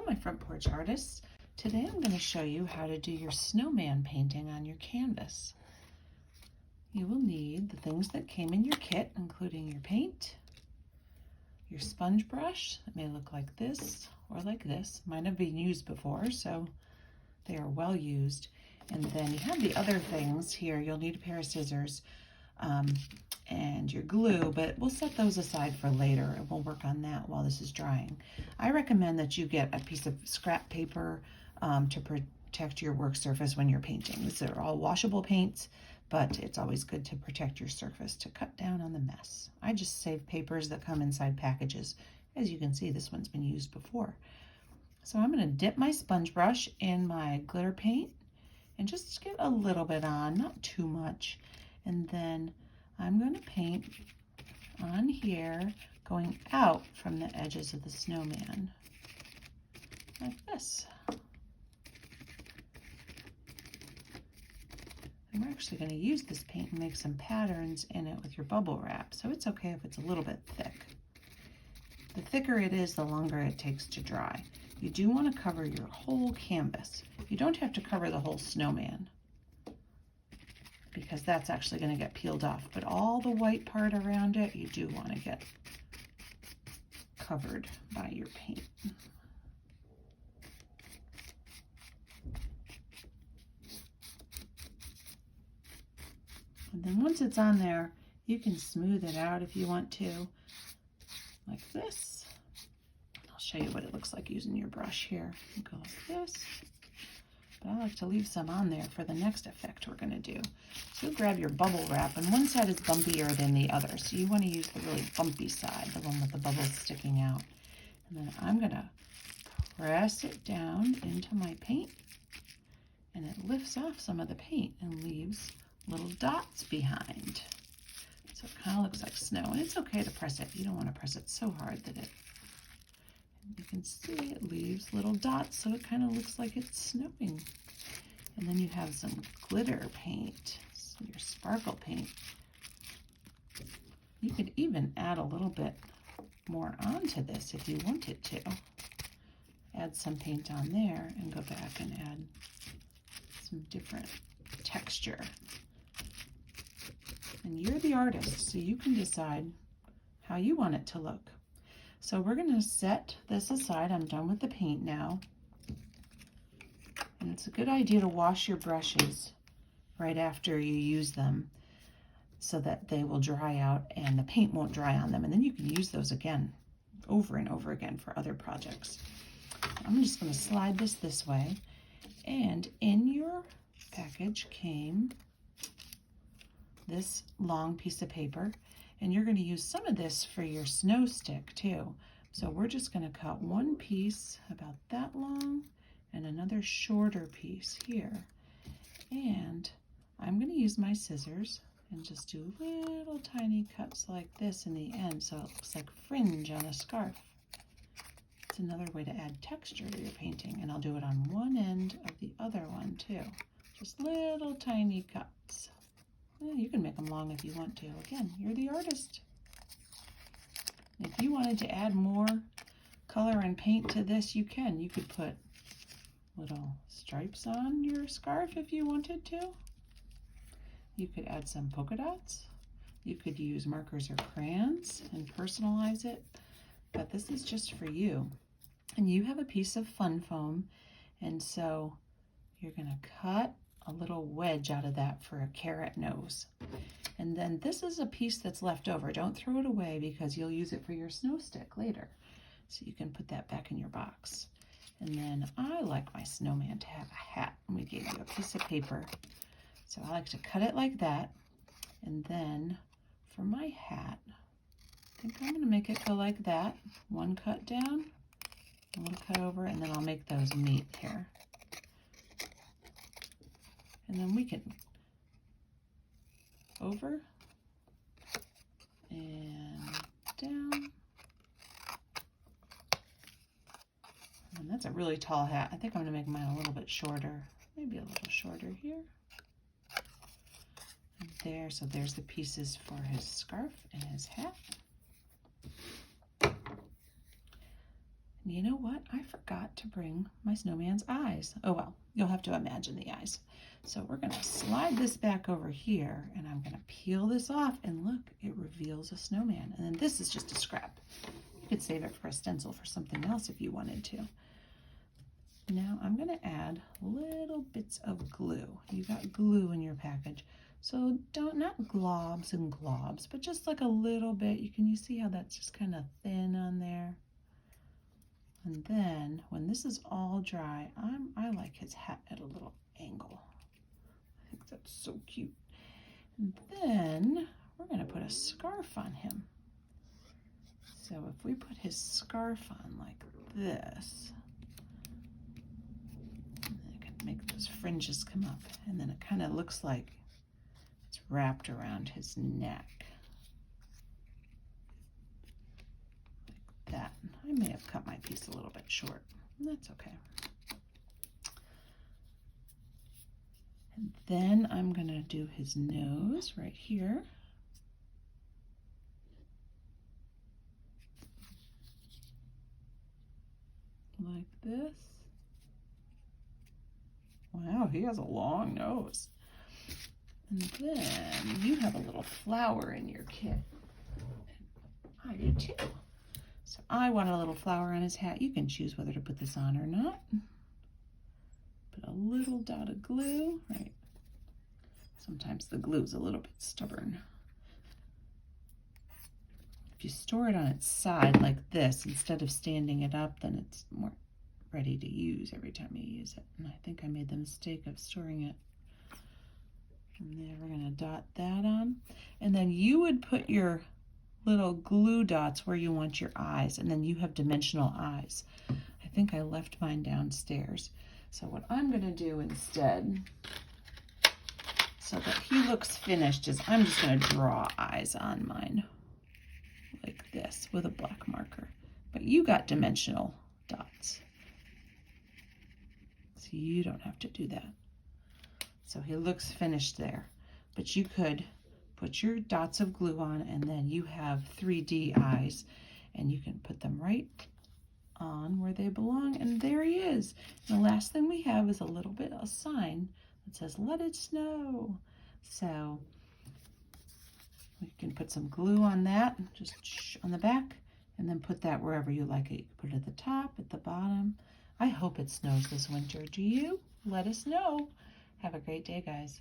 Hello, my front porch artists. Today I'm going to show you how to do your snowman painting on your canvas. You will need the things that came in your kit, including your paint, your sponge brush. It may look like this or like this. Mine have been used before, so they are well used. And then you have the other things here. You'll need a pair of scissors and your glue, but we'll set those aside for later and we'll work on that while this is drying. I recommend that you get a piece of scrap paper to protect your work surface when you're painting. These are all washable paints, but it's always good to protect your surface to cut down on the mess. I just save papers that come inside packages. As you can see, this one's been used before. So I'm going to dip my sponge brush in my glitter paint and just get a little bit on, not too much. And then I'm going to paint on here, going out from the edges of the snowman, like this. And we're actually going to use this paint and make some patterns in it with your bubble wrap, so it's okay if it's a little bit thick. The thicker it is, the longer it takes to dry. You do want to cover your whole canvas. You don't have to cover the whole snowman, because that's actually going to get peeled off, but all the white part around it you do want to get covered by your paint. And then once it's on there, you can smooth it out if you want to, like this. I'll show you what it looks like using your brush here. You go like this. But I like to leave some on there for the next effect we're going to do. So you'll grab your bubble wrap, and one side is bumpier than the other, so you want to use the really bumpy side, the one with the bubbles sticking out. And then I'm going to press it down into my paint, and it lifts off some of the paint and leaves little dots behind. So it kind of looks like snow, and it's okay to press it. You don't want to press it so hard that you can see it leaves little dots, so it kind of looks like it's snowing. And then you have some glitter paint, so your sparkle paint. You could even add a little bit more onto this if you wanted to. Add some paint on there and go back and add some different texture. And you're the artist, so you can decide how you want it to look. So we're going to set this aside. I'm done with the paint now. And it's a good idea to wash your brushes right after you use them so that they will dry out and the paint won't dry on them. And then you can use those again, over and over again for other projects. I'm just going to slide this way. And in your package came this long piece of paper. And you're going to use some of this for your snow stick too. So we're just going to cut one piece about that long and another shorter piece here. And I'm going to use my scissors and just do little tiny cuts like this in the end so it looks like fringe on a scarf. It's another way to add texture to your painting, and I'll do it on one end of the other one too. Just little tiny cuts. Well, you can make them long if you want to. Again, you're the artist. If you wanted to add more color and paint to this, you can. You could put little stripes on your scarf if you wanted to. You could add some polka dots. You could use markers or crayons and personalize it. But this is just for you. And you have a piece of fun foam, and so you're going to cut a little wedge out of that for a carrot nose. And then this is a piece that's left over. Don't throw it away because you'll use it for your snow stick later. So you can put that back in your box. And then I like my snowman to have a hat. And we gave you a piece of paper. So I like to cut it like that. And then for my hat, I think I'm going to make it go like that. One cut down, a little cut over, and then I'll make those meet here. And then we can over and down. And that's a really tall hat. I think I'm going to make mine a little bit shorter, maybe a little shorter here. And there, so there's the pieces for his scarf and his hat. And you know what? I forgot to bring my snowman's eyes. Oh well, you'll have to imagine the eyes. So we're gonna slide this back over here and I'm gonna peel this off and look, it reveals a snowman. And then this is just a scrap. You could save it for a stencil for something else if you wanted to. Now I'm gonna add little bits of glue. You got glue in your package. So not globs and globs, but just like a little bit. You see how that's just kind of thin on there? And then when this is all dry, I like his hat at a little angle. I think that's so cute. And then we're gonna put a scarf on him. So if we put his scarf on like this, I can make those fringes come up, and then it kind of looks like it's wrapped around his neck. Like that. I may have cut my piece a little bit short. That's okay. And then I'm gonna do his nose right here. Like this. Wow, he has a long nose. And then you have a little flower in your kit. I do too. So I want a little flower on his hat. You can choose whether to put this on or not. Put a little dot of glue, right? Sometimes the glue's a little bit stubborn. If you store it on its side like this, instead of standing it up, then it's more ready to use every time you use it. And I think I made the mistake of storing it. And then we're gonna dot that on. And then you would put your little glue dots where you want your eyes, and then you have dimensional eyes. I think I left mine downstairs. So what I'm gonna do instead, so that he looks finished, is I'm just gonna draw eyes on mine like this with a black marker. But you got dimensional dots, so you don't have to do that. So he looks finished there, but you could put your dots of glue on, and then you have 3D eyes, and you can put them right on where they belong, and there he is. And the last thing we have is a sign that says, "Let it snow." So we can put some glue on that, just on the back, and then put that wherever you like it. You can put it at the top, at the bottom. I hope it snows this winter. Do you? Let us know. Have a great day, guys.